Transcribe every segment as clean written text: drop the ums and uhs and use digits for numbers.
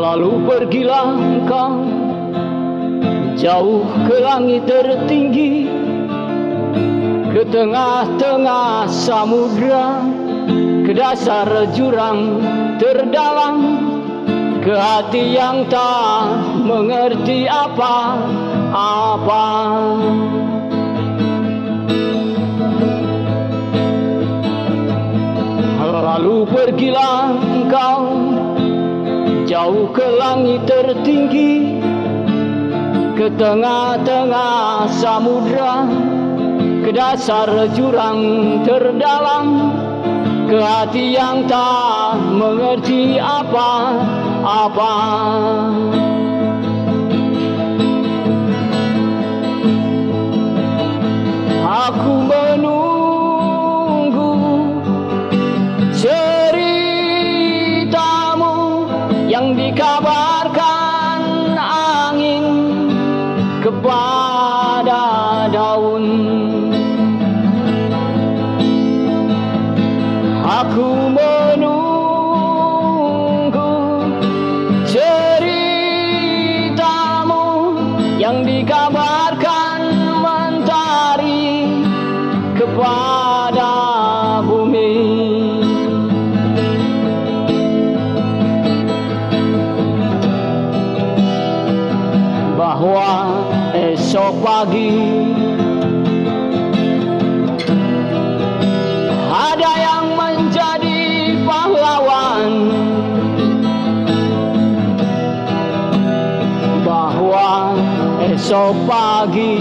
Lalu pergilah engkau jauh ke langit tertinggi, ke tengah-tengah samudra, ke dasar jurang terdalam, ke hati yang tak mengerti apa-apa. Lalu pergilah engkau jauh ke langit tertinggi, ke tengah-tengah samudra, ke dasar jurang terdalam, ke hati yang tak mengerti apa-apa. Aku menunggu ceritamu yang dikabarkan angin kepada daun. Aku menunggu ceritamu yang dikabarkan mentari kepada bumi. Bahwa esok pagi ada yang menjadi pahlawan, bahwa esok pagi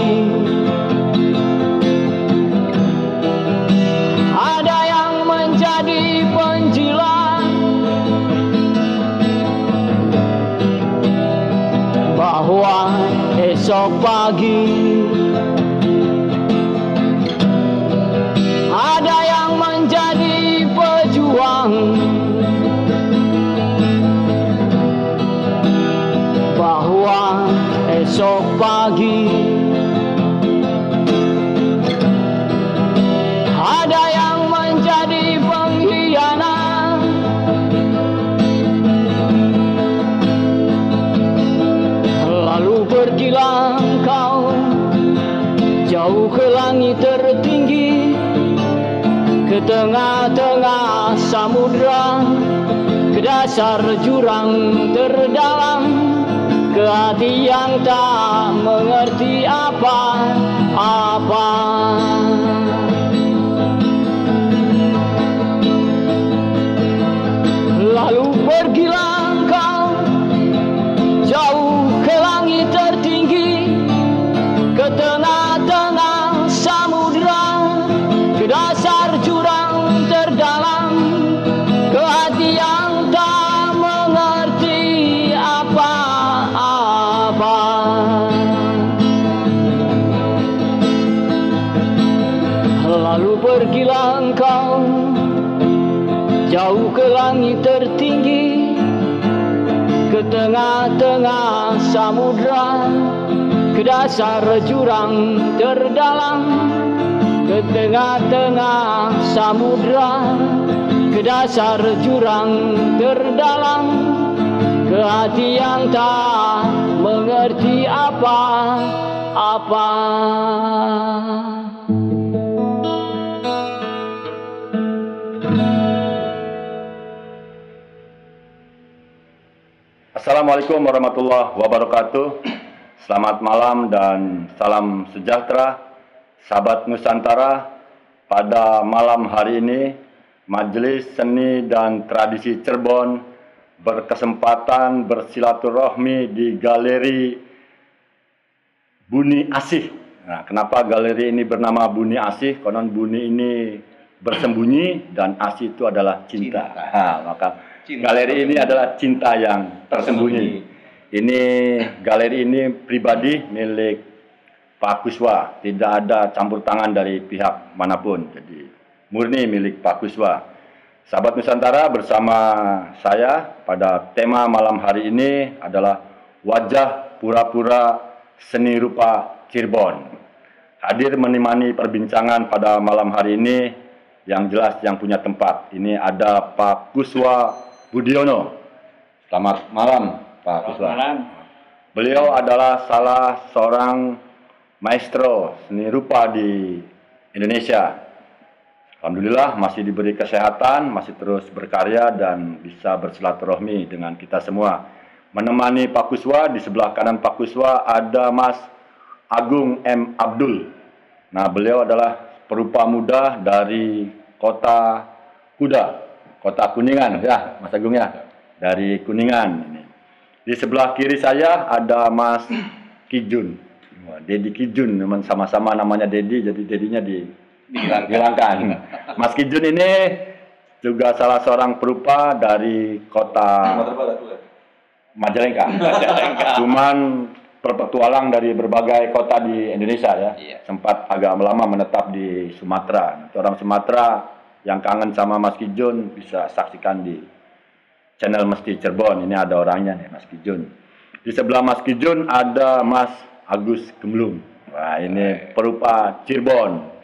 ada yang menjadi penjilat, bahwa esok pagi ada yang menjadi pejuang, bahwa esok pagi ada yang menjadi pengkhianat. Lalu pergilah engkau jauh ke langit tertinggi, ke tengah-tengah samudra, ke dasar jurang terdalam, ke hati yang tak mengerti apa-apa. Lalu pergilah engkau jauh ke langit tertinggi, ke tengah-tengah samudra, ke dasar jurang terdalam, ke hati yang tak mengerti apa-apa. Lalu pergilah engkau jauh ke langit tertinggi, ke tengah-tengah samudra, ke dasar jurang terdalam, ke tengah-tengah samudra, ke dasar jurang terdalam, ke hati yang tak mengerti apa-apa. Assalamualaikum warahmatullahi wabarakatuh. Selamat malam dan salam sejahtera, sahabat Nusantara. Pada malam hari ini, Majelis Seni dan Tradisi Cirebon berkesempatan bersilaturahmi di Galeri Buni Asih. Nah, kenapa galeri ini bernama Buni Asih? Konon Buni ini bersembunyi dan Asih itu adalah cinta. Nah, maka galeri ini adalah cinta yang tersembunyi. Ini galeri ini pribadi milik Pak Kuswa, tidak ada campur tangan dari pihak manapun. Jadi murni milik Pak Kuswa. Sahabat Nusantara, bersama saya pada tema malam hari ini adalah wajah pura-pura seni rupa Cirebon. Hadir menemani perbincangan pada malam hari ini yang jelas yang punya tempat. Ini ada Pak Kuswa Budiono. Selamat malam Pak Kuswa. Malam. Beliau adalah salah seorang maestro seni rupa di Indonesia. Alhamdulillah masih diberi kesehatan, masih terus berkarya dan bisa bersilaturahmi dengan kita semua. Menemani Pak Kuswa, di sebelah kanan Pak Kuswa ada Mas Agung M. Abdul. Nah, beliau adalah perupa muda dari Kota Kuda, Kota Kuningan, ya Mas Agung ya, dari Kuningan. Ini. Di sebelah kiri saya ada Mas Kijun, Dedi Kijun, sama-sama namanya Dedi, jadi Dedinya dihilangkan. Mas Kijun ini juga salah seorang perupa dari Kota Majalengka. Cuman berpetualang dari berbagai kota di Indonesia ya. Sempat agak lama menetap di Sumatera. Orang Sumatera yang kangen sama Mas Kijun bisa saksikan di channel Mesti Cirebon. Ini ada orangnya nih, Mas Kijun. Di sebelah Mas Kijun ada Mas Agus Gemblung. Wah, ini perupa Cirebon.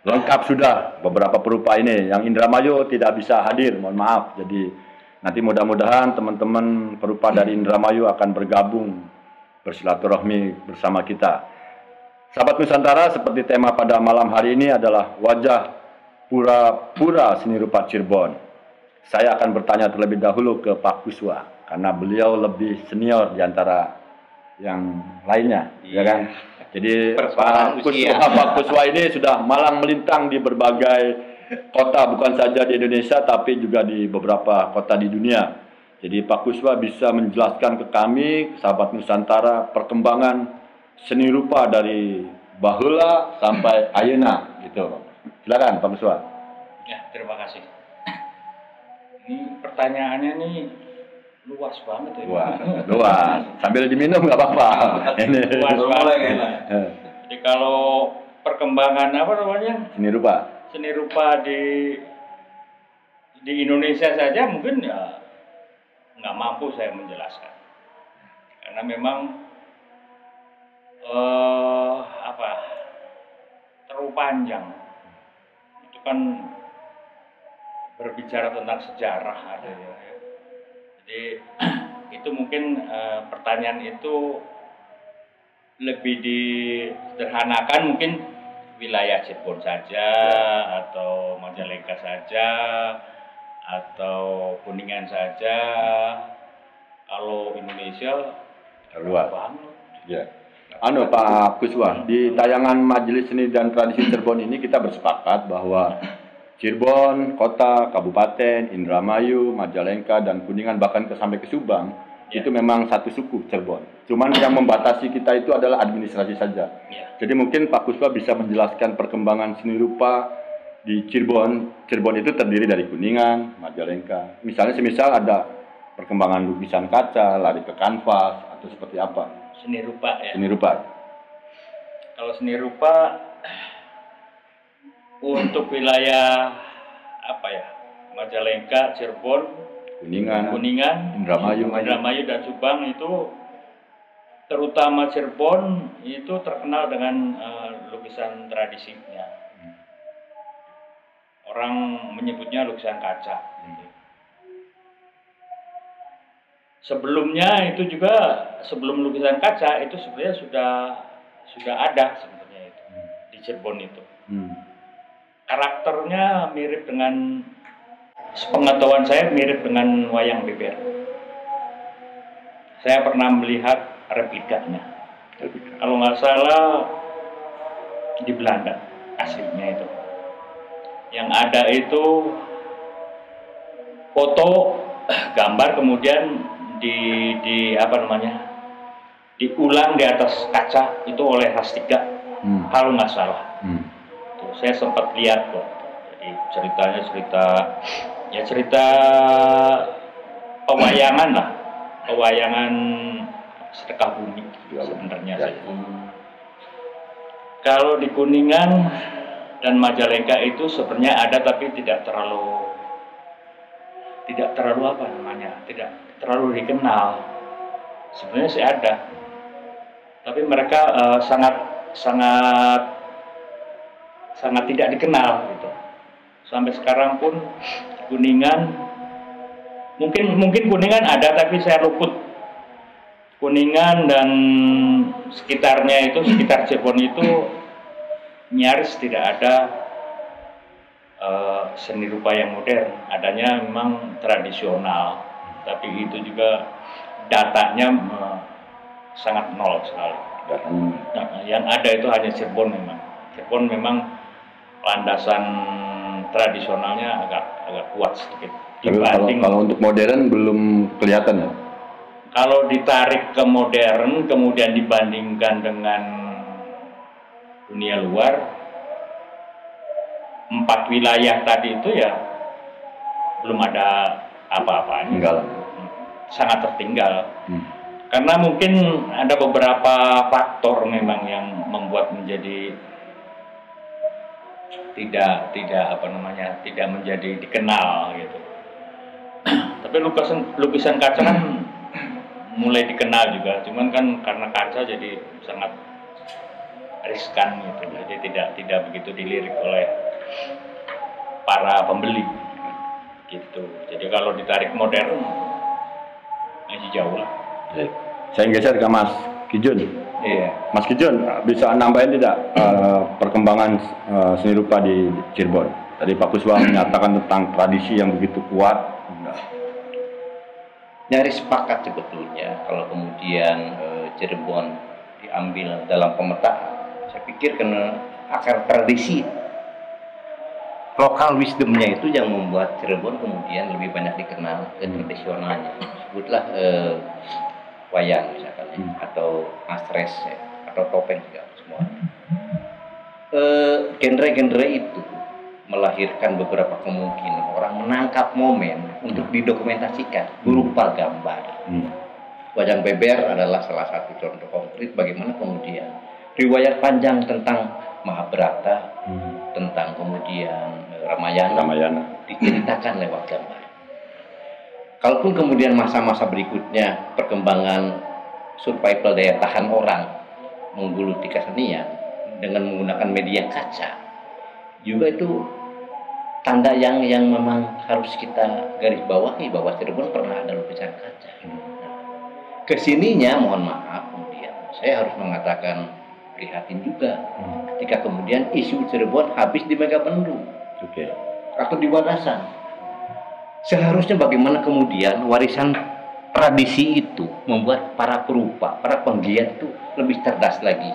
Lengkap sudah beberapa perupa ini. Yang Indramayu tidak bisa hadir, mohon maaf. Jadi nanti mudah-mudahan teman-teman perupa dari Indramayu akan bergabung bersilaturahmi bersama kita. Sahabat Nusantara, seperti tema pada malam hari ini adalah wajah pura-pura seni rupa Cirebon. Saya akan bertanya terlebih dahulu ke Pak Kuswa karena beliau lebih senior di antara yang lainnya, ya kan? Jadi Pak Kuswa ini sudah malang melintang di berbagai kota, bukan saja di Indonesia tapi juga di beberapa kota di dunia. Jadi Pak Kuswa bisa menjelaskan ke kami, sahabat Nusantara, perkembangan seni rupa dari bahula sampai ayeuna gitu. Silakan Pak Kuswa. Ya, terima kasih. Ini pertanyaannya nih luas banget ya. Luas. Sambil diminum nggak apa-apa. Ini luas banget. Jadi kalau perkembangan apa namanya? Seni rupa. Seni rupa di Indonesia saja mungkin ya nggak mampu saya menjelaskan. Karena memang terlalu panjang. Itu kan berbicara tentang sejarah ada ya. Jadi itu mungkin pertanyaan itu lebih disederhanakan mungkin wilayah Cirebon saja atau Majalengka saja atau Kuningan saja. Kalau Indonesia luas banget. Ya. Pak Kuswa, di tayangan Majelis Seni dan Tradisi Cirebon ini kita bersepakat bahwa Cirebon, kota, kabupaten, Indramayu, Majalengka, dan Kuningan, bahkan sampai ke Subang, itu memang satu suku Cirebon. Cuman yang membatasi kita itu adalah administrasi saja. Jadi mungkin Pak Kuswa bisa menjelaskan perkembangan seni rupa di Cirebon. Cirebon itu terdiri dari Kuningan, Majalengka. Misalnya semisal ada perkembangan lukisan kaca, lari ke kanvas, atau seperti apa? Seni rupa ya. Seni rupa. Kalau seni rupa untuk wilayah apa ya, Majalengka, Cirebon, Kuningan, Indramayu dan Subang itu, terutama Cirebon itu terkenal dengan lukisan tradisinya. Orang menyebutnya lukisan kaca. Sebelumnya itu juga sebelum lukisan kaca itu sebenarnya sudah ada sebenarnya itu di Cirebon itu. Karakternya mirip dengan, sepengetahuan saya mirip dengan wayang beber. Saya pernah melihat replikanya. Kalau nggak salah di Belanda aslinya itu. Yang ada itu foto, gambar kemudian diulang di atas kaca itu oleh Rastika. Kalau nggak salah. Saya sempat lihat kok. Jadi ceritanya cerita pewayangan lah, pewayangan sedekah bumi sebenarnya sih. Kalau di Kuningan dan Majalengka itu sebenarnya ada tapi tidak terlalu apa namanya, tidak terlalu dikenal. Sebenarnya sih ada, tapi mereka sangat tidak dikenal gitu. Sampai sekarang pun Kuningan mungkin Kuningan ada tapi saya luput Kuningan dan sekitarnya itu, sekitar Cirebon itu nyaris tidak ada seni rupa yang modern, adanya memang tradisional, tapi itu juga datanya sangat nol sekali. Nah, yang ada itu hanya Cirebon memang. Cirebon memang landasan tradisionalnya agak kuat sedikit. Kalau untuk modern belum kelihatan ya? Kalau ditarik ke modern, kemudian dibandingkan dengan dunia luar, 4 wilayah tadi itu ya belum ada apa-apanya. Sangat tertinggal. Karena mungkin ada beberapa faktor memang yang membuat menjadi tidak menjadi dikenal gitu. Tapi lukisan kaca kan mulai dikenal juga, cuman kan karena kaca jadi sangat riskan gitu, jadi tidak begitu dilirik oleh para pembeli gitu. Jadi kalau ditarik modern masih jauh lah. Saya geser ke Mas Kijun. Iya. Mas Kijun, bisa nambahin tidak perkembangan seni rupa di Cirebon? Tadi Pak Kuswa menyatakan tentang tradisi yang begitu kuat. Nyaris sepakat sebetulnya kalau kemudian Cirebon diambil dalam pemetaan. Saya pikir karena akar tradisi, lokal wisdomnya itu yang membuat Cirebon kemudian lebih banyak dikenal ke tradisionalnya. Sebutlah wayang misalkan atau astres ya, atau topeng juga semua. Genre-genre itu melahirkan beberapa kemungkinan orang menangkap momen untuk didokumentasikan berupa gambar. Wayang beber adalah salah satu contoh konkret bagaimana kemudian riwayat panjang tentang Mahabharata, tentang kemudian Ramayana diceritakan lewat gambar. Kalaupun kemudian masa-masa berikutnya perkembangan survival daya tahan orang menggeluti kesenian dengan menggunakan media kaca, juga itu tanda yang memang harus kita garis bawahi bahwa Cirebon pernah ada lukisan kaca. Kesininya mohon maaf kemudian saya harus mengatakan prihatin juga ketika kemudian isu Cirebon habis di Megabendung atau di Wadasan. Seharusnya bagaimana kemudian warisan tradisi itu membuat para perupa, para penggiat itu lebih cerdas lagi.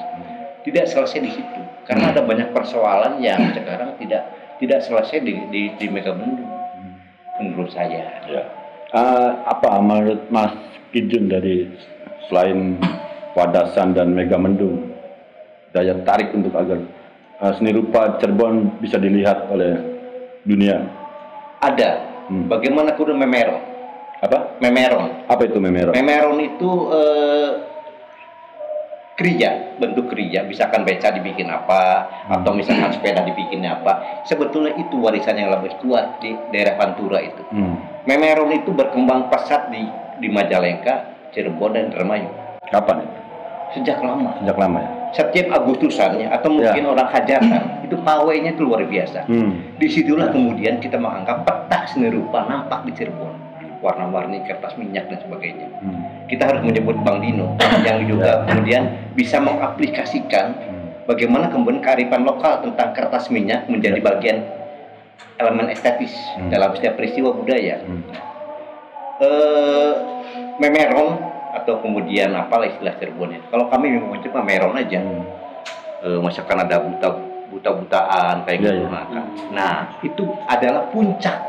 Tidak selesai di situ, karena ada banyak persoalan yang sekarang tidak selesai di Megabendung, menurut saya. Ya. Apa menurut Mas Kijun dari selain Wadasan dan Megabendung, daya tarik untuk agar seni rupa Cirebon bisa dilihat oleh dunia? Ada. Bagaimana kudu memeron? Apa? Memeron. Apa itu memeron? Memeron itu kerja, bentuk kerja, misalkan beca dibikin apa, atau misalkan sepeda dibikin apa. Sebetulnya itu warisan yang lebih kuat di daerah Pantura itu. Memeron itu berkembang pesat di Majalengka, Cirebon, dan Indramayu. Kapan itu? Sejak lama. Sejak lama ya? Setiap Agustusannya, atau mungkin orang hajatan, itu pawainya itu luar biasa. Disitulah kemudian kita menganggap petak seni rupa nampak di Cirebon. Warna-warni, kertas minyak dan sebagainya. Kita harus menyebut Bang Dino yang juga kemudian bisa mengaplikasikan bagaimana kemudian kearifan lokal tentang kertas minyak menjadi bagian elemen estetis dalam setiap peristiwa budaya. Memeron atau kemudian apalah istilah Cirebon. Kalau kami mencoba memeron aja, misalkan ada buta-butaan kayak gitu. Nah, itu adalah puncak.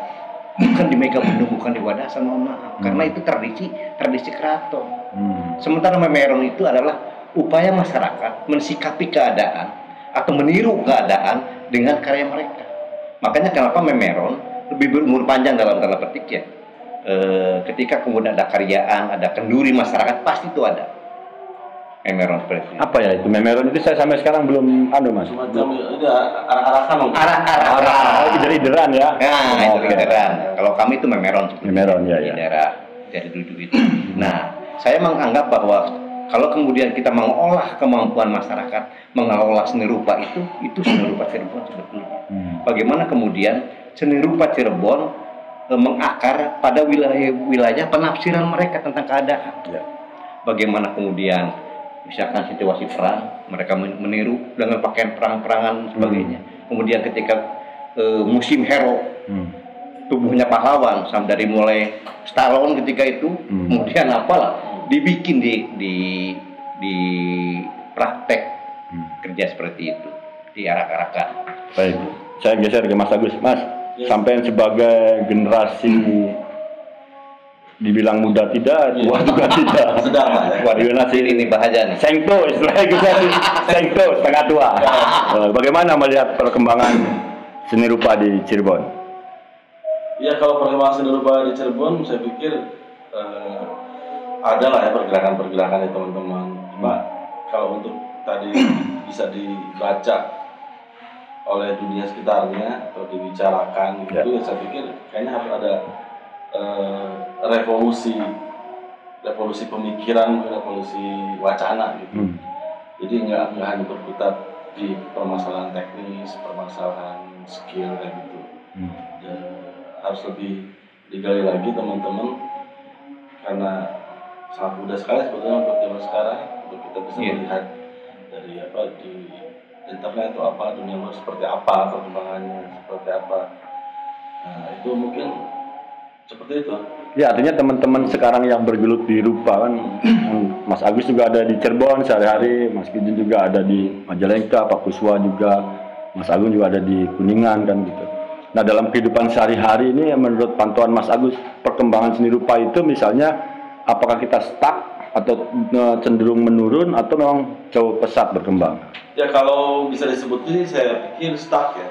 Bukan di Megabendung, bukan di Wadasan, mohon maaf. Karena itu tradisi keraton. Sementara memeron itu adalah upaya masyarakat mensikapi keadaan atau meniru keadaan dengan karya mereka. Makanya kenapa memeron lebih berumur panjang dalam tanda petik ya. Ketika kemudian ada karyaan, ada kenduri masyarakat, pasti itu ada. Memeron seperti itu. Apa ya itu memeron itu? Saya sampai sekarang belum Mas. Semacam itu arah-arahan. Ider-ideran ya. Nah, itu ideran. Kalau kami itu memeron. Memeron ya. Di daerah dari dulu itu. Nah, saya menganggap bahwa kalau kemudian kita mengolah kemampuan masyarakat mengelola seni rupa itu seni rupa Cirebon sebetulnya. Bagaimana kemudian seni rupa Cirebon mengakar pada wilayah penafsiran mereka tentang keadaan. bagaimana kemudian misalkan situasi perang, mereka meniru dengan pakaian perang-perangan dan sebagainya. Kemudian ketika musim hero, tubuhnya pahlawan, sampai dari mulai Stallone ketika itu, kemudian apalah dibikin di praktek kerja seperti itu, diarak-arakan. Baik, saya geser ke Mas Agus. Mas, sampai sebagai generasi dibilang muda tidak, tua juga tidak. Sedang Pak. Generasi Ini bahaya nih. Sengto, istilahnya kita Sengto, setengah tua. Bagaimana melihat perkembangan seni rupa di Cirebon? Ya, kalau perkembangan seni rupa di Cirebon, saya pikir ada lah ya pergerakan-pergerakan ya teman-teman. Cuma kalau untuk tadi bisa dibaca oleh dunia sekitarnya atau dibicarakan gitu, ya saya pikir kayaknya harus ada revolusi pemikiran, revolusi wacana gitu. Jadi nggak hanya berkutat di permasalahan teknis, permasalahan skill kayak gitu. Harus lebih digali lagi teman-teman, karena sangat mudah sekali sebetulnya untuk zaman sekarang untuk kita bisa melihat dari apa di internet atau apa dunia luar seperti apa, perkembangannya seperti apa. Nah, itu mungkin seperti itu. Ya, artinya teman-teman sekarang yang bergelut di rupa kan, Mas Agus juga ada di Cirebon sehari-hari, Mas Kijun juga ada di Majalengka, Pak Kuswa juga, Mas Agung juga ada di Kuningan kan gitu. Nah, dalam kehidupan sehari-hari ini menurut pantauan Mas Agus, perkembangan seni rupa itu misalnya apakah kita stuck atau cenderung menurun atau memang jauh pesat berkembang? Ya, kalau bisa disebut ini saya pikir stuck ya.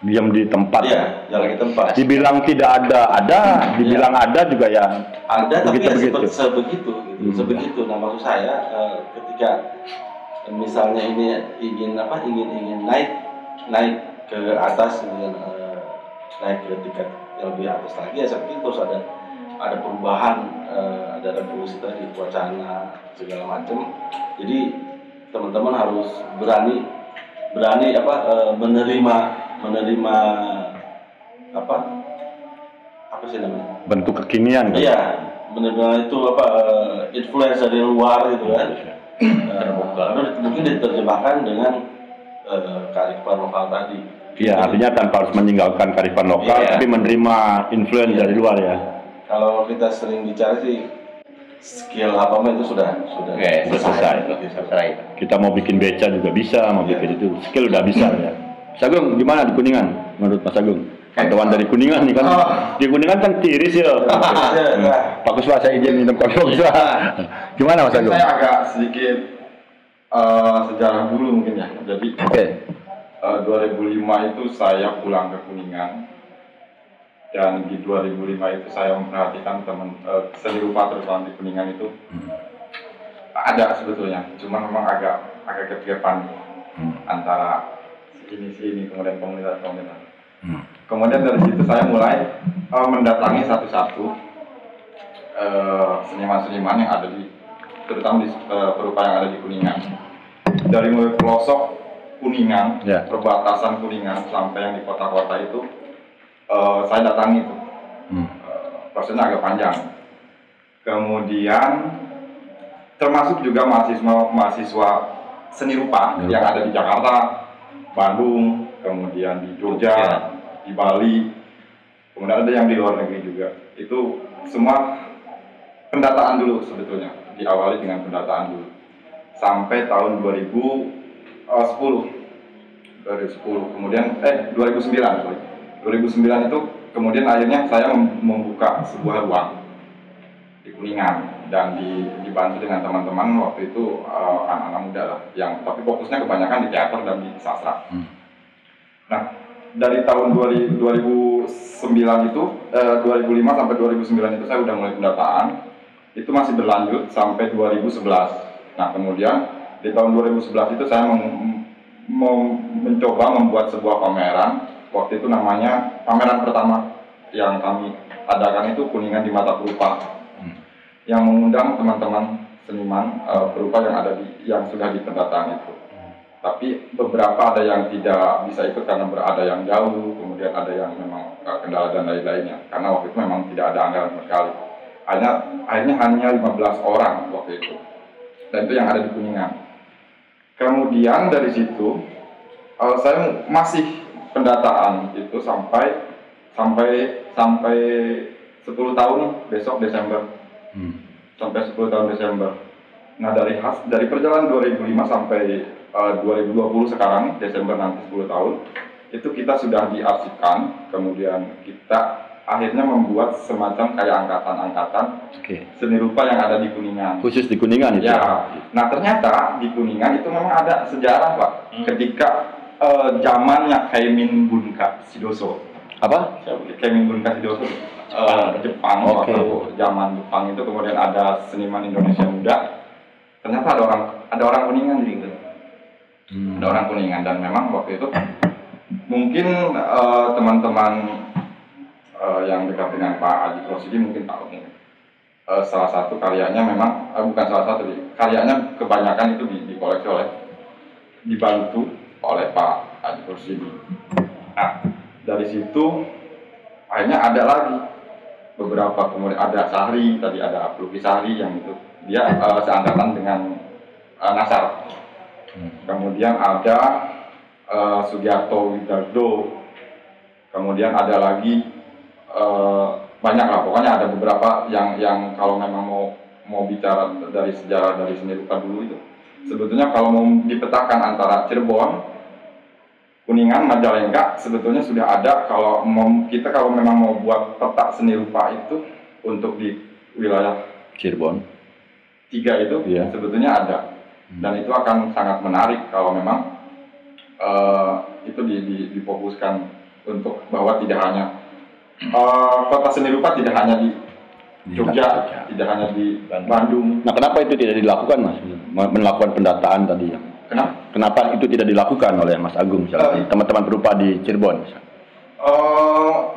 Diam di tempat. Iya, jalan di tempat. Dibilang tidak ada, dibilang ada juga ya. Ada, tapi ya begitu. sebegitu gitu. Sebegitu. Nah, maksud saya ketika misalnya ini ingin naik ke atas, kemudian naik ke tingkat yang lebih atas lagi, ya saya pikir terus ada perubahan, ada revolusi tadi, wacana segala macam. Jadi teman-teman harus berani menerima apa sih namanya? Bentuk kekinian kan? Iya, menerima itu influence dari luar gitu kan. Mungkin diterjemahkan dengan kearifan lokal tadi. Iya, artinya tanpa harus meninggalkan kearifan lokal, tapi menerima influence dari luar ya. Kalau kita sering bicara sih skill itu sudah selesai. Kita mau bikin beca juga bisa, mau bikin itu skill udah bisa ya. Mas Agung, gimana di Kuningan menurut Mas Agung? Pantauan dari Kuningan nih kan, di Kuningan kan tiris ya. Pak Kuswa, saya izin minum kopi Pak Kuswa. Gimana Mas Agung? Saya agak sedikit sejarah dulu mungkin ya. Jadi 2005 itu saya pulang ke Kuningan, dan di 2005 itu saya memperhatikan seni rupa terutama di Kuningan itu ada sebetulnya, cuma memang agak kegagapan antara sini kemudian komunitas. Kemudian dari situ saya mulai mendatangi satu-satu seniman-seniman yang ada terutama di perupa yang ada di Kuningan, dari mulai pelosok Kuningan, perbatasan Kuningan sampai yang di kota-kota itu saya datangi itu. Prosesnya agak panjang. Kemudian termasuk juga mahasiswa seni rupa yang ada di Jakarta, Bandung, kemudian di Jogja, di Bali, kemudian ada yang di luar negeri juga. Itu semua pendataan dulu sebetulnya, diawali dengan pendataan dulu sampai tahun 2010, kemudian 2009 itu kemudian akhirnya saya membuka sebuah ruang di Kuningan dan dibantu dengan teman-teman waktu itu anak-anak muda lah, yang tapi fokusnya kebanyakan di teater dan di sastra. Nah, dari tahun 2005 sampai 2009 itu saya udah mulai pendataan, itu masih berlanjut sampai 2011. Nah, kemudian di tahun 2011 itu saya mencoba membuat sebuah pameran. Waktu itu namanya pameran pertama yang kami adakan itu Kuningan di Mata Perupa, yang mengundang teman-teman seniman perupa yang sudah di pendataan itu. Tapi beberapa ada yang tidak bisa ikut karena berada yang jauh, kemudian ada yang memang kendala dan lain-lainnya, karena waktu itu memang tidak ada anggaran sama sekali. akhirnya hanya 15 orang waktu itu, dan itu yang ada di Kuningan. Kemudian dari situ saya masih pendataan itu sampai 10 tahun besok Desember. Sampai 10 tahun Desember. Nah, dari perjalanan 2005 sampai 2020 sekarang Desember nanti 10 tahun itu kita sudah diarsipkan, kemudian kita akhirnya membuat semacam kayak angkatan-angkatan seni rupa yang ada di Kuningan. Khusus di Kuningan itu? Ya. Nah, ternyata di Kuningan itu memang ada sejarah, Pak. Ketika zamannya Kaimin Bunka Sidoso. Apa? Kaimin Bunka Sidoso. Jepang, waktu zaman Jepang itu kemudian ada seniman Indonesia muda. Ternyata ada orang Kuningan di situ. Ada orang Kuningan, dan memang waktu itu mungkin teman-teman yang dekat dengan Pak Haji Rosidi mungkin tahu, salah satu karyanya memang bukan salah satu, karyanya kebanyakan itu dikoleksi dibantu oleh Pak Haji Rosidi. Nah, dari situ akhirnya ada lagi beberapa, kemudian ada Sahri, tadi ada pelukis Sahri yang itu dia seangkatan dengan Nasar. Kemudian ada Sugiarto Widardo, kemudian ada lagi banyak lah, pokoknya ada beberapa yang kalau memang mau bicara dari sejarah dari seni rupa dulu itu sebetulnya kalau mau dipetakan antara Cirebon, Kuningan, Majalengka sebetulnya sudah ada. Kalau memang mau buat peta seni rupa itu untuk di wilayah Cirebon 3 itu sebetulnya ada, dan itu akan sangat menarik kalau memang itu difokuskan untuk bahwa tidak hanya kota seni rupa tidak hanya di Jogja, tidak hanya di Bandung. Nah, kenapa itu tidak dilakukan, Mas? Melakukan pendataan tadi ya? Kenapa itu tidak dilakukan oleh Mas Agung, misalnya teman-teman perupa di Cirebon?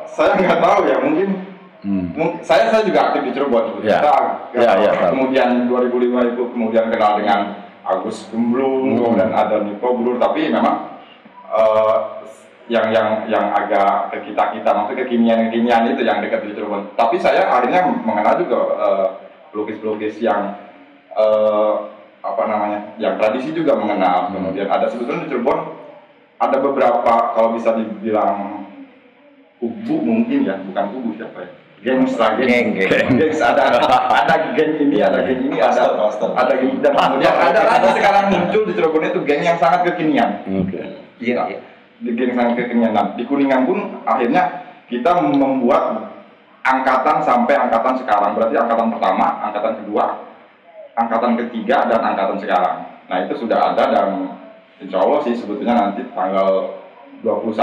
Saya nggak tahu ya, mungkin saya juga aktif di Cirebon. Kemudian 2005 itu kemudian kenal dengan Agus Gemblung, kemudian ada Niko Brur, tapi memang yang agak ke kita maksudnya kekinian itu yang dekat di Cirebon. Tapi saya akhirnya mengenal juga pelukis-pelukis yang yang tradisi juga mengenal. Kemudian ada sebetulnya di Cirebon ada beberapa, kalau bisa dibilang kubu mungkin ya, bukan kubu siapa ya? Gengs ada geng ini, ada geng ini, ada geng, dan kemudian ada sekarang muncul di Cirebon itu geng yang sangat kekinian. Iya. Di geng sangat kekinian. Nah, di Kuningan pun akhirnya kita membuat angkatan sampai angkatan sekarang, berarti angkatan pertama, angkatan kedua, angkatan ketiga, dan angkatan sekarang. Nah, itu sudah ada, dan insya Allah sih sebetulnya nanti tanggal 12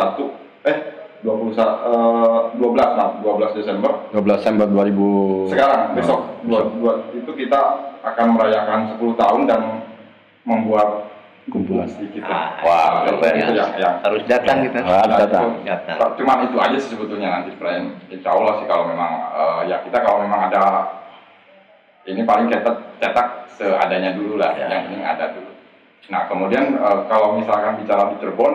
Desember 2000 sekarang, besok itu kita akan merayakan 10 tahun dan membuat kumpulan sedikit. Wah, itu yang harus datang kita. Datang. Cuman itu aja sih sebetulnya nanti plan. Insya Allah sih kalau memang kita kalau memang ada ini paling kita cetak seadanya dulu lah, yang penting ada dulu. Nah, kemudian kalau misalkan bicara di Cirebon,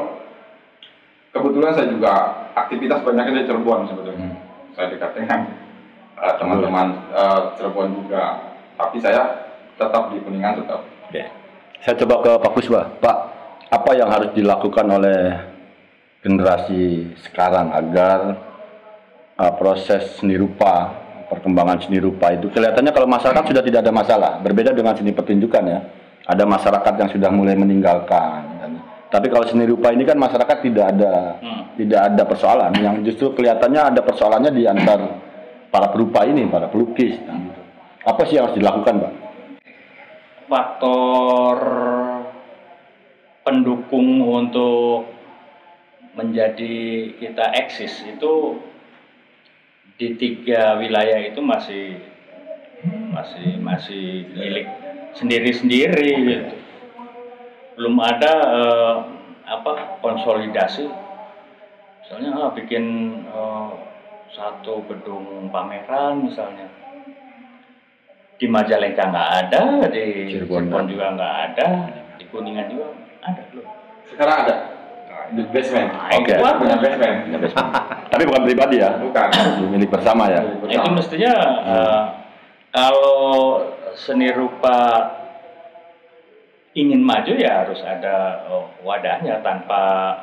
kebetulan saya juga aktivitas banyaknya di Cirebon sebetulnya. Saya dekat dengan teman-teman Cirebon juga, tapi saya tetap di Kuningan tetap. Saya coba ke Pak Kuswa. Pak, apa yang harus dilakukan oleh generasi sekarang agar proses seni rupa, perkembangan seni rupa itu kelihatannya kalau masyarakat sudah tidak ada masalah, berbeda dengan seni pertunjukan ya. Ada masyarakat yang sudah mulai meninggalkan. Tapi kalau seni rupa ini kan masyarakat tidak ada persoalan, yang justru kelihatannya ada persoalannya di antar para perupa ini, para pelukis. Apa sih yang harus dilakukan, Pak? Faktor pendukung untuk menjadi kita eksis itu di 3 wilayah itu masih milik sendiri-sendiri gitu. Belum ada konsolidasi. Misalnya bikin satu gedung pameran misalnya. Di Majalengka nggak ada, di Cirebon juga nggak ada, di Kuningan juga ada loh. Sekarang ada di basement. Punya basement. Tapi bukan pribadi ya? Bukan. Milik bersama ya? Itu mestinya Kalau seni rupa ingin maju ya harus ada wadahnya. Tanpa,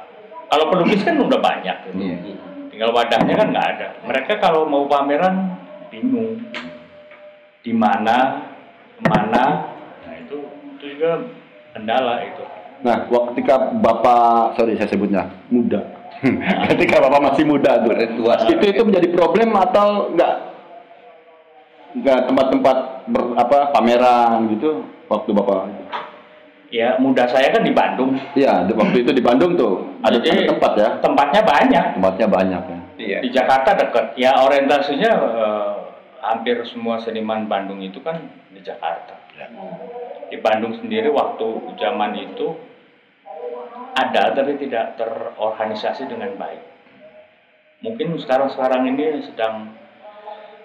kalau pelukis kan udah banyak gitu. Tinggal wadahnya kan nggak ada. Mereka kalau mau pameran bingung di mana, kemana. Nah itu juga kendala itu. Nah, ketika Bapak, sorry saya sebutnya muda, ketika Bapak masih muda tuh, itu menjadi problem atau nggak tempat-tempat pameran gitu waktu Bapak? Ya, muda saya kan di Bandung. Iya, waktu itu di Bandung tuh ada tempat ya? Tempatnya banyak. Tempatnya banyak ya. Iya. Di Jakarta dekat. Ya orientasinya hampir semua seniman Bandung itu kan di Jakarta. Ya. Di Bandung sendiri waktu zaman itu ada tapi tidak terorganisasi dengan baik. Mungkin sekarang ini sedang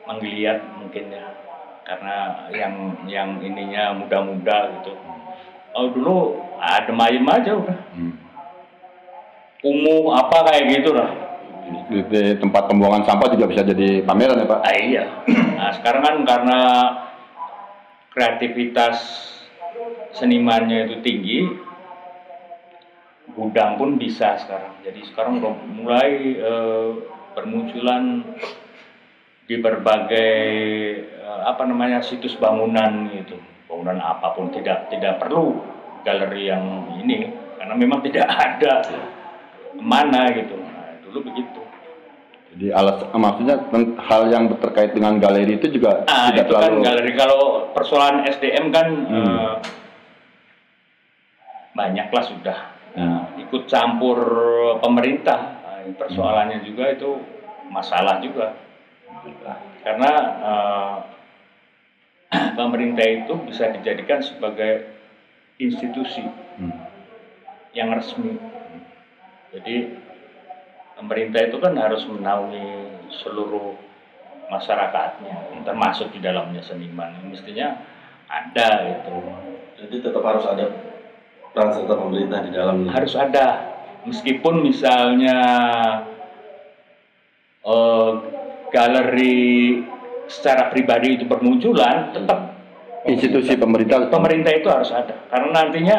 menggeliat mungkin ya, karena yang ininya muda-muda gitu. Oh dulu adem ayem aja udah, kumuh apa kayak gitu lah. Di tempat pembuangan sampah juga bisa jadi pameran ya Pak? Iya. Nah sekarang kan karena kreativitas senimannya itu tinggi, gudang pun bisa sekarang. Jadi sekarang udah mulai bermunculan di berbagai situs bangunan gitu. Bangunan apapun tidak perlu galeri yang ini karena memang tidak ada kemana gitu. Nah, dulu begitu. Jadi maksudnya hal yang terkait dengan galeri itu juga tidak itu terlalu. Kan galeri kalau persoalan SDM kan banyaklah sudah ikut campur pemerintah. Nah, persoalannya juga itu masalah juga karena pemerintah itu bisa dijadikan sebagai institusi yang resmi. Jadi pemerintah itu kan harus menaungi seluruh masyarakatnya, termasuk di dalamnya seniman. Mestinya ada itu. Jadi tetap harus ada peran serta pemerintah di dalamnya. Harus ada, meskipun misalnya galeri secara pribadi itu bermunculan, tetap institusi pemerintah itu harus ada karena nantinya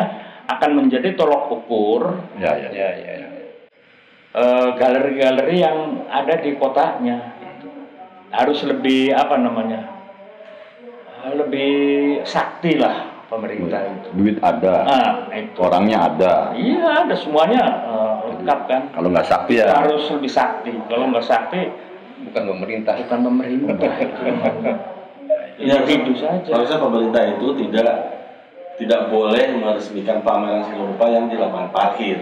akan menjadi tolok ukur galeri-galeri yang ada di kotanya. Harus lebih lebih sakti lah pemerintah itu. Duit ada, itu. orangnya ada. Iya, ada semuanya lengkap kan. Kalau nggak sakti ya harus lebih sakti. Kalau nggak sakti bukan pemerintah. Ya, itu saja. Harusnya pemerintah itu tidak boleh meresmikan pameran seni rupa yang di lapangan parkir.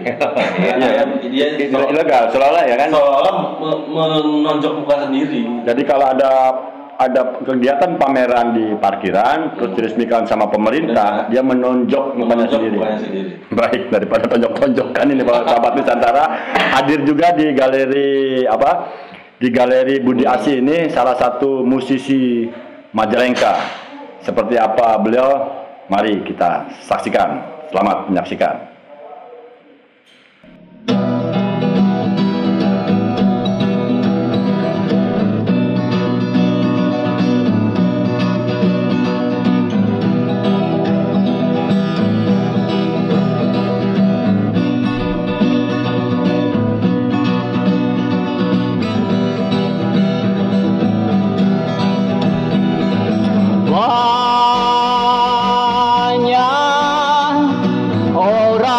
Dia ilegal, seolah-olah ya kan? Seolah menonjok muka sendiri. Jadi kalau ada kegiatan pameran di parkiran terus diresmikan sama pemerintah, dia menonjok mukanya sendiri. Baik, daripada tonjok-tonjokan ini Pak sahabat Nusantara hadir juga di galeri di galeri Budi Asih ini salah satu musisi Majalengka. Seperti apa beliau? Mari kita saksikan. Selamat menyaksikan. Banyak orang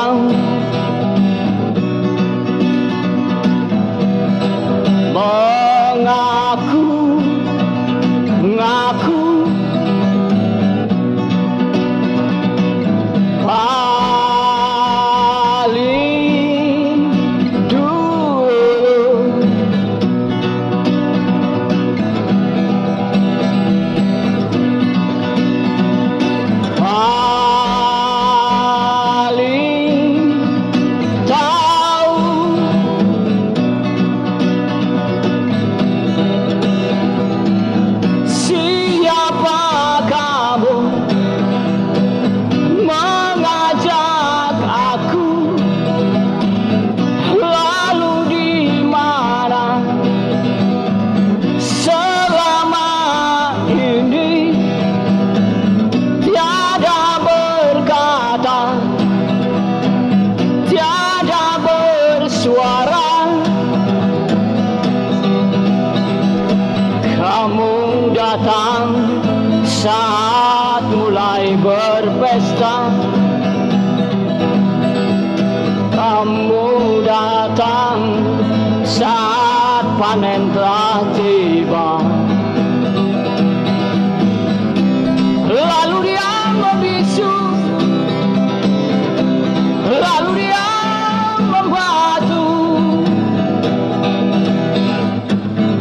saat mulai berpesta, kamu datang saat panen telah tiba. Lalu dia membisu, lalu dia membatu.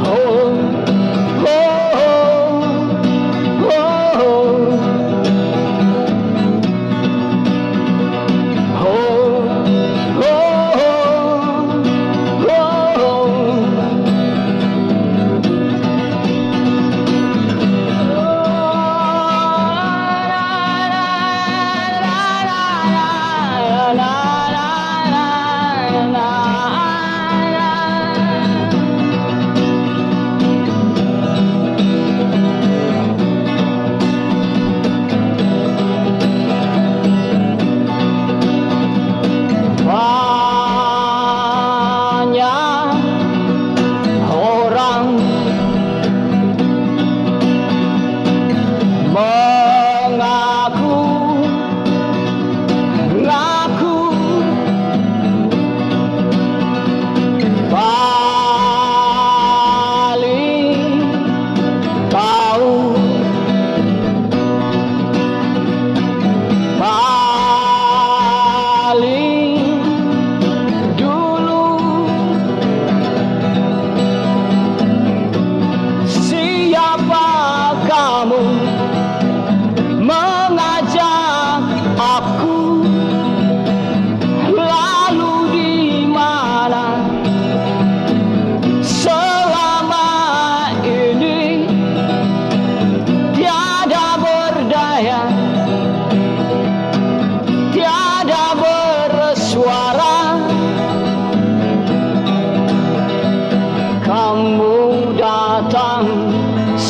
Oh, oh, oh, oh,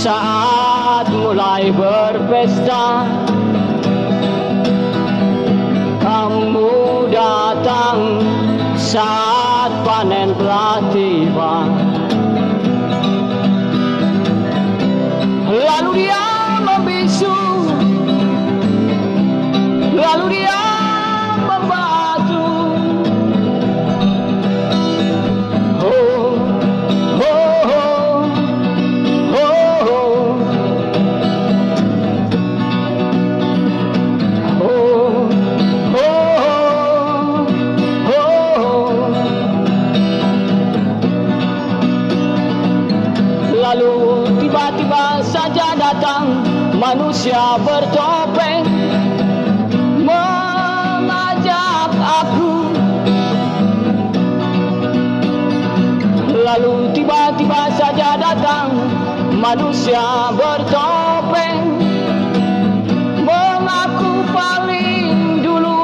saat mulai berpesta, kamu datang saat panen telah tiba. Lalu dia membisu, lalu dia membatu. Lalu tiba-tiba saja datang manusia bertopeng mengajak aku. Lalu tiba-tiba saja datang manusia bertopeng mengaku paling dulu.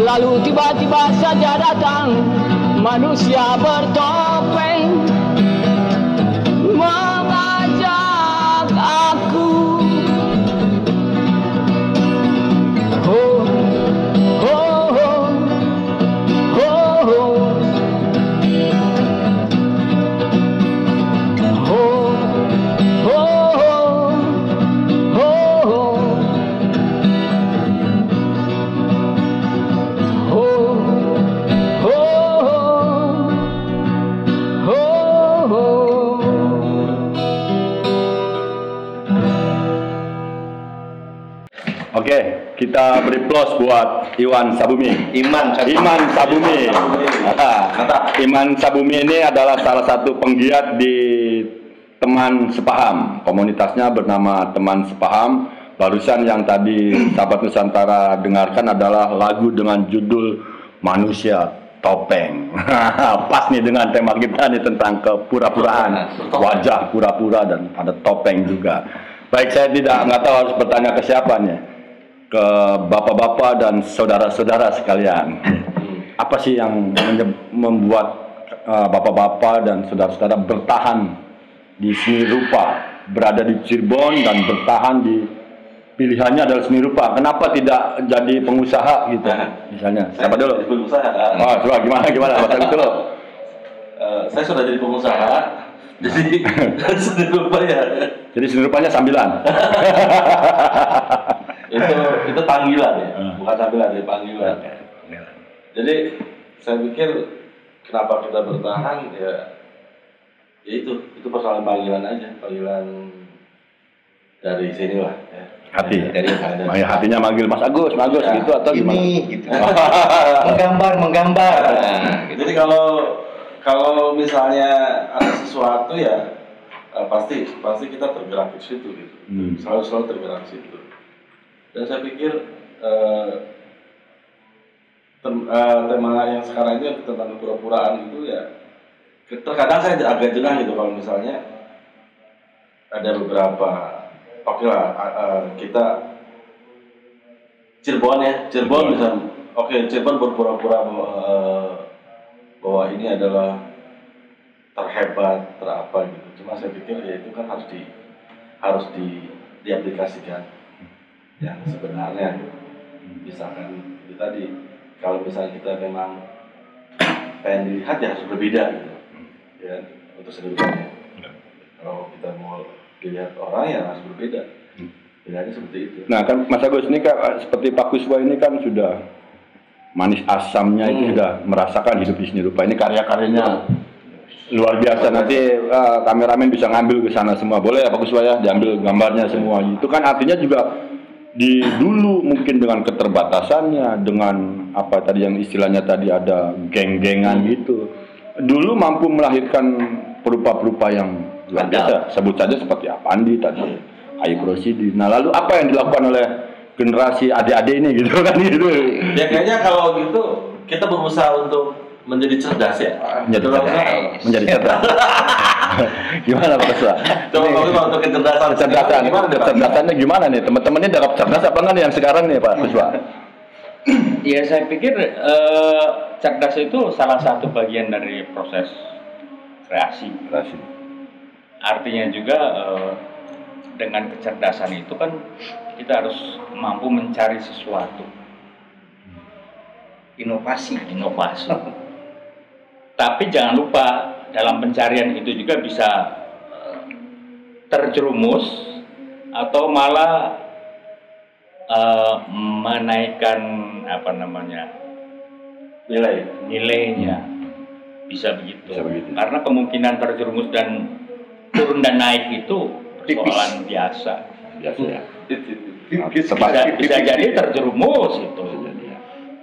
Lalu tiba-tiba saja datang manusia bertopeng mengajak aku. Oh, oh, oh, oh, oh. Oke, kita beri plus buat Iwan Sabumi. Iman Sabumi. Iman Sabumi ini adalah salah satu penggiat di Teman Sepaham. Komunitasnya bernama Teman Sepaham. Barusan yang tadi sahabat Nusantara dengarkan adalah lagu dengan judul Manusia Topeng. Pas nih dengan tema kita nih tentang kepura-puraan, wajah pura-pura dan ada topeng juga. Baik, saya nggak tahu harus bertanya ke siapa nih. Ke bapak-bapak dan saudara-saudara sekalian, apa sih yang membuat bapak-bapak dan saudara-saudara bertahan di seni rupa, berada di Cirebon dan bertahan di pilihannya adalah seni rupa? Kenapa tidak jadi pengusaha gitu? Misalnya, siapa dulu? Pengusaha. Oh, coba gimana? Masa dulu. Saya sudah jadi pengusaha Jadi seni rupa ya. Jadi seni rupanya sambilan. itu panggilan ya, bukan sambilan, ya panggilan. Jadi saya pikir kenapa kita bertahan ya itu persoalan panggilan aja, panggilan dari sini lah ya. Hati. Dari Hatinya manggil Mas Agus ya, gitu atau gimana? Gitu. menggambar. Nah, jadi kalau misalnya ada sesuatu ya pasti kita tergerak di situ gitu. Selalu tergerak di situ. Dan saya pikir tema yang sekarang itu tentang pura-puraan gitu ya, terkadang saya agak jengah gitu kalau misalnya ada beberapa kita Cirebon bisa Cirebon berpura-pura bahwa ini adalah terhebat, terapa gitu. Cuma saya pikir ya itu kan harus diaplikasikan yang sebenarnya gitu. Misalkan itu tadi, kalau misalnya kita memang pengen dilihat ya harus berbeda gitu ya, untuk seninya. Kalau kita mau dilihat orang ya harus berbeda, pilihannya seperti itu. Nah kan Mas Agus ini kan seperti Pak Kuswa ini kan sudah manis asamnya itu sudah merasakan hidup di seni rupa. Ini karya-karyanya luar biasa. Nanti kameramen bisa ngambil ke sana semua, boleh ya Pak Kuswa ya, diambil gambarnya semua. Itu kan artinya juga dulu mungkin dengan keterbatasannya, dengan apa tadi yang istilahnya tadi ada geng-gengan gitu, dulu mampu melahirkan perupa-perupa yang luar biasa. Sebut saja seperti Apandi tadi, Ayub Rosidi. Nah lalu apa yang dilakukan oleh generasi adik-adik ini gitu kan gitu? Ya kayaknya kalau gitu kita berusaha untuk menjadi cerdas ya. Menjadi cerdas. Gimana Pak Kuswa? Coba untuk kecerdasannya gimana nih? Teman-temannya dapat cerdas apa enggak nih yang sekarang nih Pak Kuswa? Ya saya pikir cerdas itu salah satu bagian dari proses kreasi. Artinya juga dengan kecerdasan itu kan kita harus mampu mencari sesuatu, Inovasi. Tapi jangan lupa dalam pencarian itu juga bisa terjerumus atau malah menaikkan nilainya, bisa begitu. Karena kemungkinan terjerumus dan turun dan naik itu persoalan biasa ya. Bisa jadi terjerumus itu.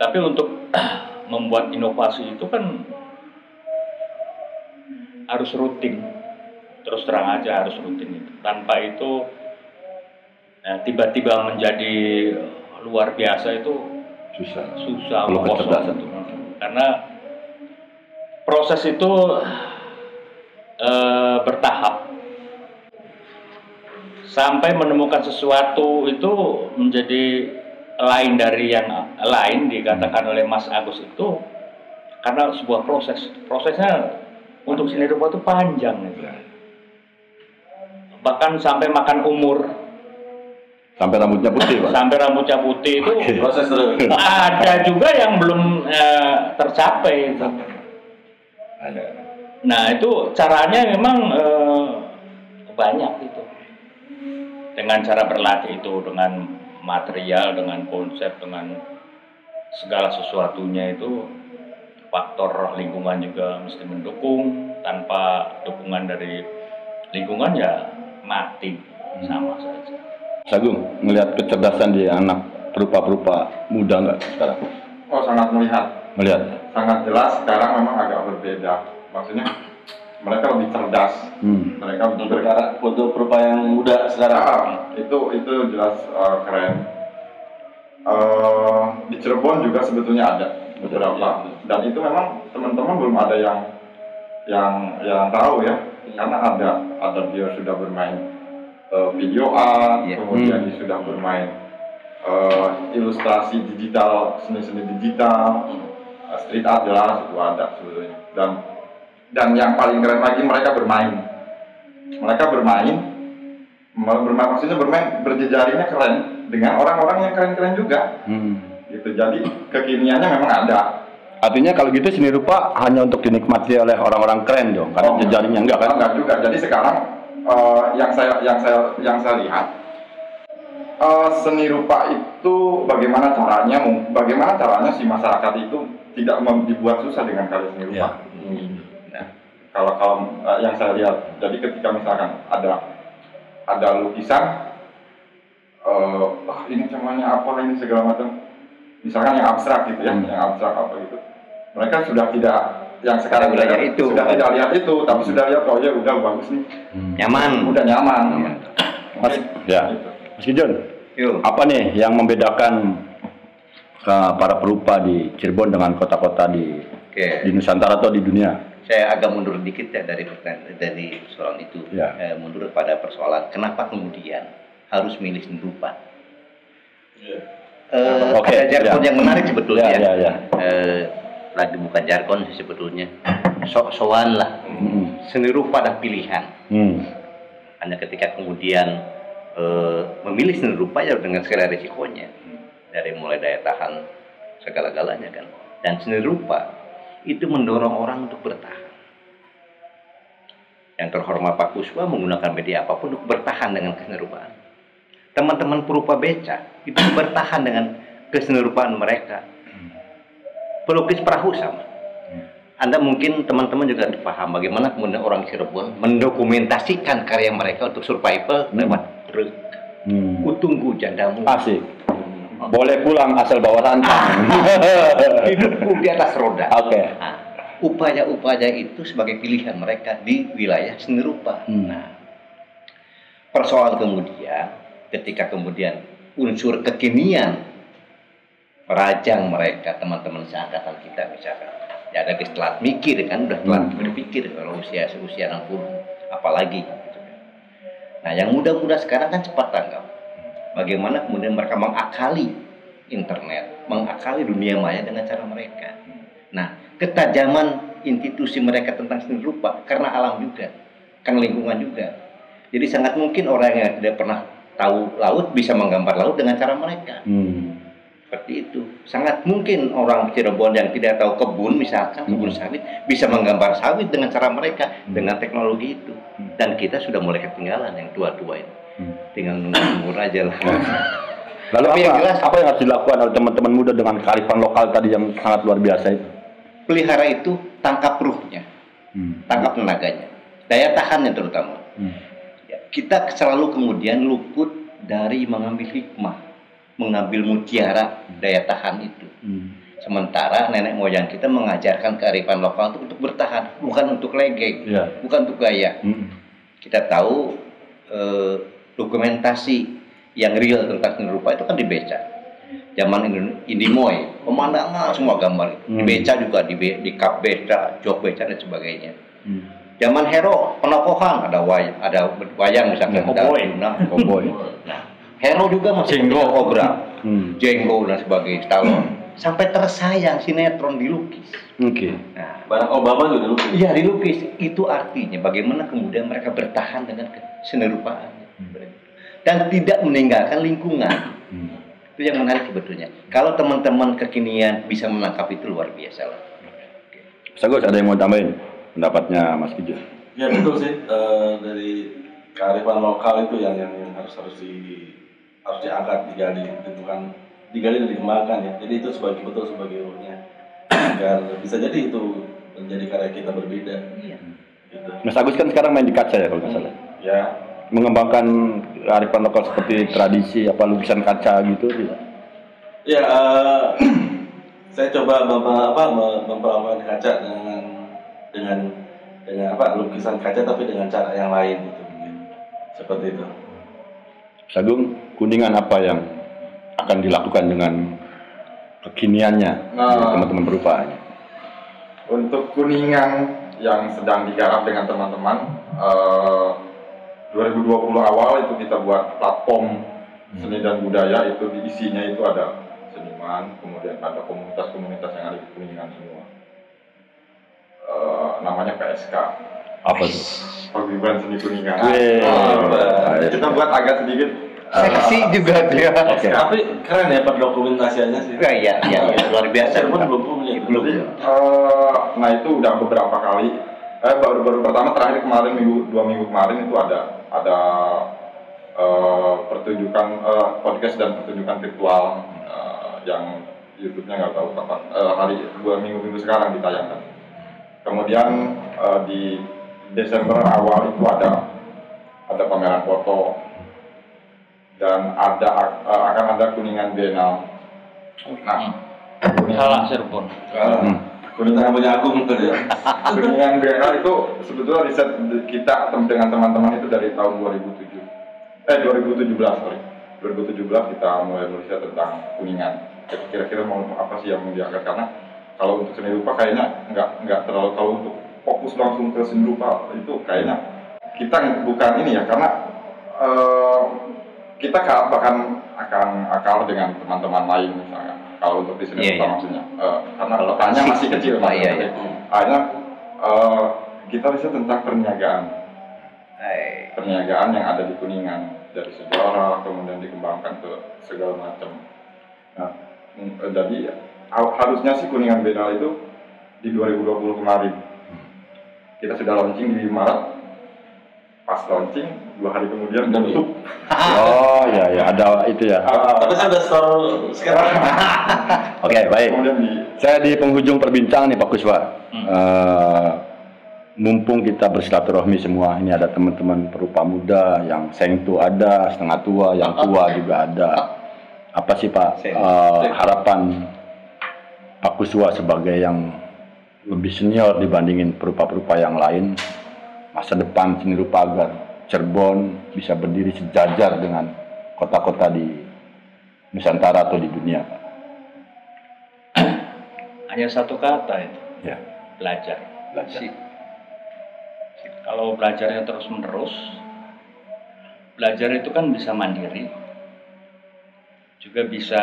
Tapi untuk membuat inovasi itu kan harus rutin, terus terang aja harus rutin itu. Tanpa itu tiba-tiba menjadi luar biasa itu susah kosong. Karena proses itu bertahap sampai menemukan sesuatu itu menjadi lain dari yang lain dikatakan oleh Mas Agus itu karena sebuah prosesnya untuk seni rupa itu panjang gitu. Bahkan sampai makan umur, sampai rambutnya putih Pak. Sampai rambutnya putih itu proses terus. Ada juga yang belum tercapai itu. Nah itu caranya memang banyak itu, dengan cara berlatih itu, dengan material, dengan konsep, dengan segala sesuatunya itu. Faktor lingkungan juga mesti mendukung. Tanpa dukungan dari lingkungan ya mati sama saja. Sagung, melihat kecerdasan di anak perupa-perupa muda nggak sekarang? Oh sangat melihat. Sangat jelas sekarang memang agak berbeda. Maksudnya mereka lebih cerdas. Mereka untuk perupa yang muda sekarang. Itu jelas keren. Di Cirebon juga sebetulnya ada beberapa. Dan itu memang teman-teman belum ada yang tahu ya. Karena ada dia sudah bermain video art, kemudian dia sudah bermain ilustrasi digital, seni-seni digital, street art jelas itu ada sebetulnya. Dan yang paling keren lagi mereka bermain maksudnya bermain berjejaringnya keren dengan orang-orang yang keren-keren juga. Gitu. Jadi kekiniannya memang ada. Artinya kalau gitu seni rupa hanya untuk dinikmati oleh orang-orang keren dong, karena jejaringnya enggak kan? Enggak juga. Jadi sekarang yang saya lihat seni rupa itu bagaimana caranya si masyarakat itu tidak dibuat susah dengan karya seni rupa. Ya. Nah, kalau yang saya lihat, jadi ketika misalkan ada lukisan, ini namanya apa ini segala macam, misalkan yang abstrak gitu ya, yang abstrak apa gitu, mereka sudah tidak yang sekarang sudah tidak lihat itu, tapi sudah lihat oh ya udah bagus nih, udah nyaman. Mas, ya. Mas Gijon, apa nih yang membedakan para perupa di Cirebon dengan kota-kota di Nusantara atau di dunia? Saya agak mundur dikit ya dari persoalan itu, mundur pada persoalan kenapa kemudian harus milih seni rupa. Ada jargon yang menarik sebetulnya. Lagi bukan jargon sih sebetulnya, sok-sokan lah. Seni rupa adalah pilihan. Hanya ketika kemudian memilih seni rupa ya dengan segala risikonya, dari mulai daya tahan segala-galanya kan. Dan seni rupa itu mendorong orang untuk bertahan. Yang terhormat Pak Kuswa menggunakan media apapun untuk bertahan dengan kesenirupaan. Teman-teman perupa beca itu bertahan dengan kesenirupaan mereka. Pelukis perahu sama. Anda mungkin teman-teman juga paham bagaimana kemudian orang Cirebon mendokumentasikan karya mereka untuk survival lewat truk. Kutunggu jandamu. Asik. Boleh pulang asal bawa rantang. Hidupku di atas roda. Oke. Nah, upaya-upaya itu sebagai pilihan mereka di wilayah seni rupa. Nah, persoalan kemudian ketika kemudian unsur kekinian merajang mereka, teman-teman seangkatan kita misalkan, ya ada telat mikir kan, udah telat berpikir kalau usia 60 apalagi gitu kan. Nah, yang muda-muda sekarang kan cepat tanggap. Bagaimana kemudian mereka mengakali internet, mengakali dunia maya dengan cara mereka. Nah, ketajaman institusi mereka tentang seni rupa karena alam juga, karena lingkungan juga. Jadi sangat mungkin orang yang tidak pernah tahu laut bisa menggambar laut dengan cara mereka. Seperti itu. Sangat mungkin orang Cirebon yang tidak tahu kebun, misalkan kebun sawit, bisa menggambar sawit dengan cara mereka, dengan teknologi itu. Dan kita sudah mulai ketinggalan yang tua-tua ini. Tinggal nunggu aja lah. Lalu apa yang harus dilakukan oleh teman-teman muda dengan kearifan lokal tadi yang sangat luar biasa itu? Pelihara itu, tangkap ruhnya, tangkap tenaganya, daya tahannya terutama. Ya, kita selalu kemudian luput dari mengambil hikmah, mengambil mutiara daya tahan itu. Sementara nenek moyang kita mengajarkan kearifan lokal untuk bertahan, bukan untuk legeng, bukan untuk gaya. Kita tahu dokumentasi yang real tentang seni rupa itu kan di beca. Zaman Indimoy, pemandangan semua gambar. Di beca juga, di kap beca, jok beca dan sebagainya. Zaman Hero, penokohan, ada wayang misalkan. Cowboy. Nah, Hero juga masih Cobra, Jenggo dan sebagainya, Stallone. Sampai tersayang sinetron dilukis. Nah, Barack Obama juga dilukis. Iya, dilukis. Itu artinya bagaimana kemudian mereka bertahan dengan seni rupaan dan tidak meninggalkan lingkungan. Itu yang menarik sebetulnya. Kalau teman-teman kekinian bisa menangkap itu luar biasa lah. Mas Agus, ada yang mau tambahin pendapatnya Mas Gijon? Ya betul sih, dari kearifan lokal itu yang harus diangkat, digali, bukan digali dan dikembangkan ya. Jadi itu betul sebagai ruhnya. Agar bisa jadi itu menjadi karya kita berbeda. Iya. Gitu. Mas Agus kan sekarang main di kaca ya kalau nggak salah. Ya. Mengembangkan kearifan lokal seperti tradisi lukisan kaca gitu tidak? Ya, saya coba memperlakukan kaca dengan lukisan kaca tapi dengan cara yang lain gitu. Seperti itu. Sagung, Kuningan apa yang akan dilakukan dengan kekiniannya teman-teman berupanya? Untuk Kuningan yang sedang digarap dengan teman-teman, 2020 awal itu kita buat platform seni dan budaya, itu isinya itu ada seniman, kemudian ada komunitas-komunitas yang ada di Kuningan semua. Namanya PSK. Apa itu? Paguyuban Seni Kuningan. Kita buat agak sedikit Seksi juga tuh ya. Oke. Tapi keren ya pendokumentasiannya sih. Iya, luar biasa. Cirebon belum punya. Belum. Nah itu udah beberapa kali. Baru pertama terakhir kemarin 2 minggu kemarin itu ada pertunjukan podcast dan pertunjukan virtual yang YouTube-nya nggak tahu kapan hari 2 minggu sekarang ditayangkan. Kemudian di Desember awal itu ada pameran foto dan akan ada Kuningan Biennale. Nah, Salah Cirebon. Kuningan punya Agung itu ya. Kuningan Biennale itu sebetulnya riset kita dengan teman-teman itu dari tahun 2017 kita mulai riset tentang Kuningan. Kira-kira mau apa sih yang mau diangkat, karena kalau untuk seni rupa kayaknya nggak terlalu, kalau untuk fokus langsung ke seni rupa itu kayaknya kita bukan ini ya, karena kita bahkan akan dengan teman-teman lain misalnya kalau untuk di seni rupa maksudnya karena petanya masih kecil akhirnya kita riset tentang perniagaan yang ada di Kuningan, dari sejarah kemudian dikembangkan ke segala macam. Nah, jadi harusnya sih Kuningan Biennale itu di 2020 kemarin kita sudah launching di Maret. Pas launching 2 hari kemudian tutup. Oh ya ada itu ya. Tapi saya udah store sekarang. Oke, baik. Saya di penghujung perbincangan nih Pak Kuswa. Mumpung kita bersilaturahmi semua, ini ada teman-teman perupa muda yang sengtu ada, setengah tua, yang tua juga ada. Apa sih Pak harapan Pak Kuswa sebagai yang lebih senior dibandingin perupa-perupa yang lain, masa depan seni rupa agar Cirebon bisa berdiri sejajar dengan kota-kota di Nusantara atau di dunia, Pak? Hanya satu kata itu, Ya. belajar. Kalau belajarnya terus-menerus, belajar itu kan bisa mandiri, juga bisa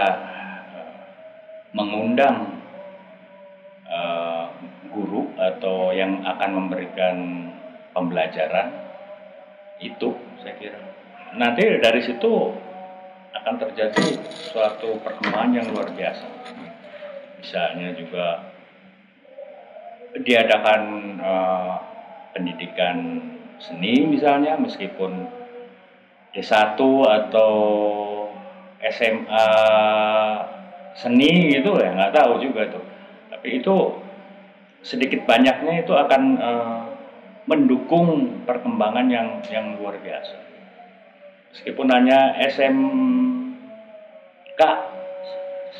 mengundang guru atau yang akan memberikan pembelajaran itu, saya kira. Nanti dari situ akan terjadi suatu perkembangan yang luar biasa. Misalnya juga diadakan pendidikan seni misalnya, meskipun D1 atau SMA seni gitu ya, nggak tahu juga tuh. Tapi itu sedikit banyaknya itu akan mendukung perkembangan yang luar biasa. Meskipun hanya SMK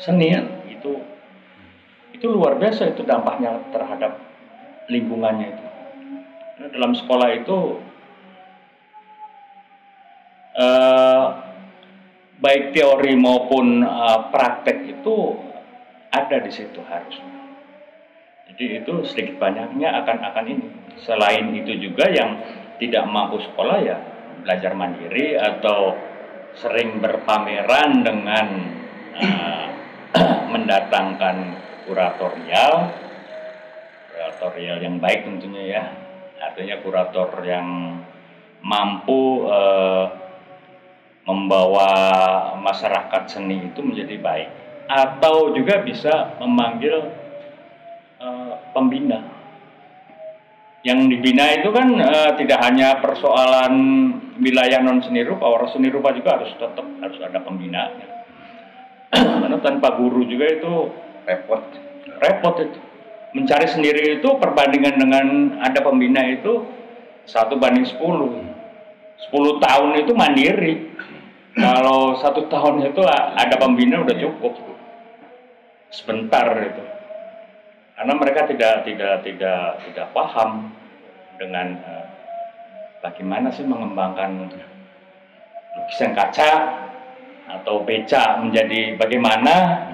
seni itu luar biasa itu dampaknya terhadap lingkungannya itu. Nah, dalam sekolah itu baik teori maupun praktek itu ada di situ harusnya. Jadi itu sedikit banyaknya akan ini. Selain itu juga yang tidak mampu sekolah ya belajar mandiri atau sering berpameran dengan mendatangkan kuratorial yang baik tentunya ya. Artinya kurator yang mampu membawa masyarakat seni itu menjadi baik, atau juga bisa memanggil pembina. Yang dibina itu kan tidak hanya persoalan wilayah non seni rupa, orang seni rupa juga harus ada pembinanya. Karena tanpa guru juga itu repot itu. Mencari sendiri itu perbandingan dengan ada pembina itu 1:10. 10 tahun itu mandiri. Kalau 1 tahun itu ada pembina udah cukup. Sebentar itu. Karena mereka tidak paham dengan bagaimana sih mengembangkan lukisan kaca atau beca menjadi bagaimana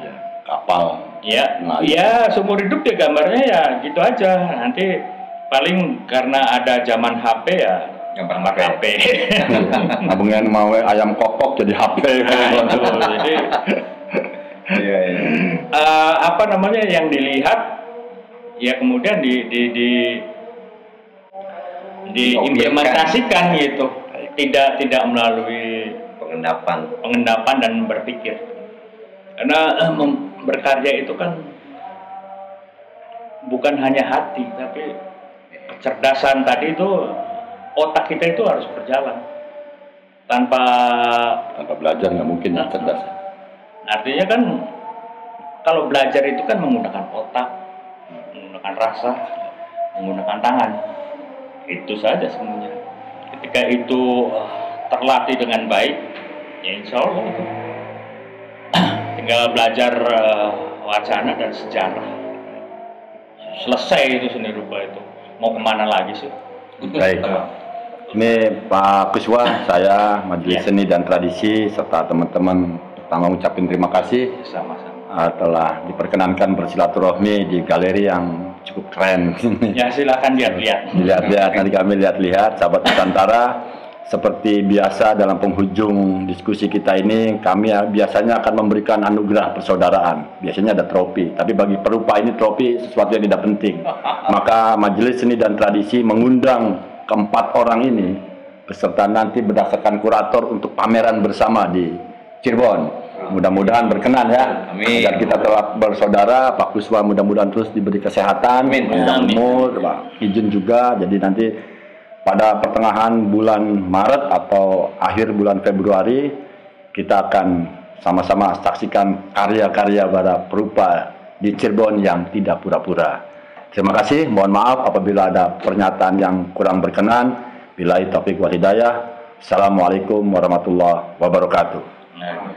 kapal. Ya seumur hidup dia gambarnya ya gitu aja. Nanti paling karena ada zaman HP ya gambar HP. Abangnya mau ayam kokok jadi HP. Jadi apa namanya yang dilihat ya kemudian diimplementasikan gitu, tidak melalui pengendapan dan berpikir. Karena berkarya itu kan bukan hanya hati, tapi kecerdasan tadi itu, otak kita itu harus berjalan. Tanpa belajar nggak mungkin ya cerdas. Artinya kan kalau belajar itu kan menggunakan otak, menggunakan rasa, menggunakan tangan. Itu saja sebenarnya. Ketika itu terlatih dengan baik, ya insya Allah itu tinggal belajar wacana dan sejarah. Selesai itu seni rupa itu. Mau kemana lagi sih? Baik. Ini Pak Kuswa, saya Majelis Seni dan Tradisi serta teman-teman pertama ucapin terima kasih sama-sama telah diperkenankan bersilaturahmi di galeri yang cukup keren. Ya silakan lihat-lihat. Lihat-lihat, nanti kami lihat-lihat sahabat Nusantara. Seperti biasa dalam penghujung diskusi kita ini, kami biasanya akan memberikan anugerah persaudaraan. Biasanya ada trofi, tapi bagi perupa ini trofi sesuatu yang tidak penting. Maka Majelis Seni dan Tradisi mengundang keempat orang ini beserta nanti berdasarkan kurator untuk pameran bersama di Cirebon. Mudah-mudahan berkenan ya. Amin. Dan kita telah bersaudara. Pak Kuswa mudah-mudahan terus diberi kesehatan, panjang umur, Pak izin juga. Jadi nanti pada pertengahan bulan Maret atau akhir bulan Februari kita akan sama-sama saksikan karya-karya para perupa di Cirebon yang tidak pura-pura. Terima kasih, mohon maaf apabila ada pernyataan yang kurang berkenan. Billahi taufiq wal hidayah. Assalamualaikum warahmatullahi wabarakatuh. Nah,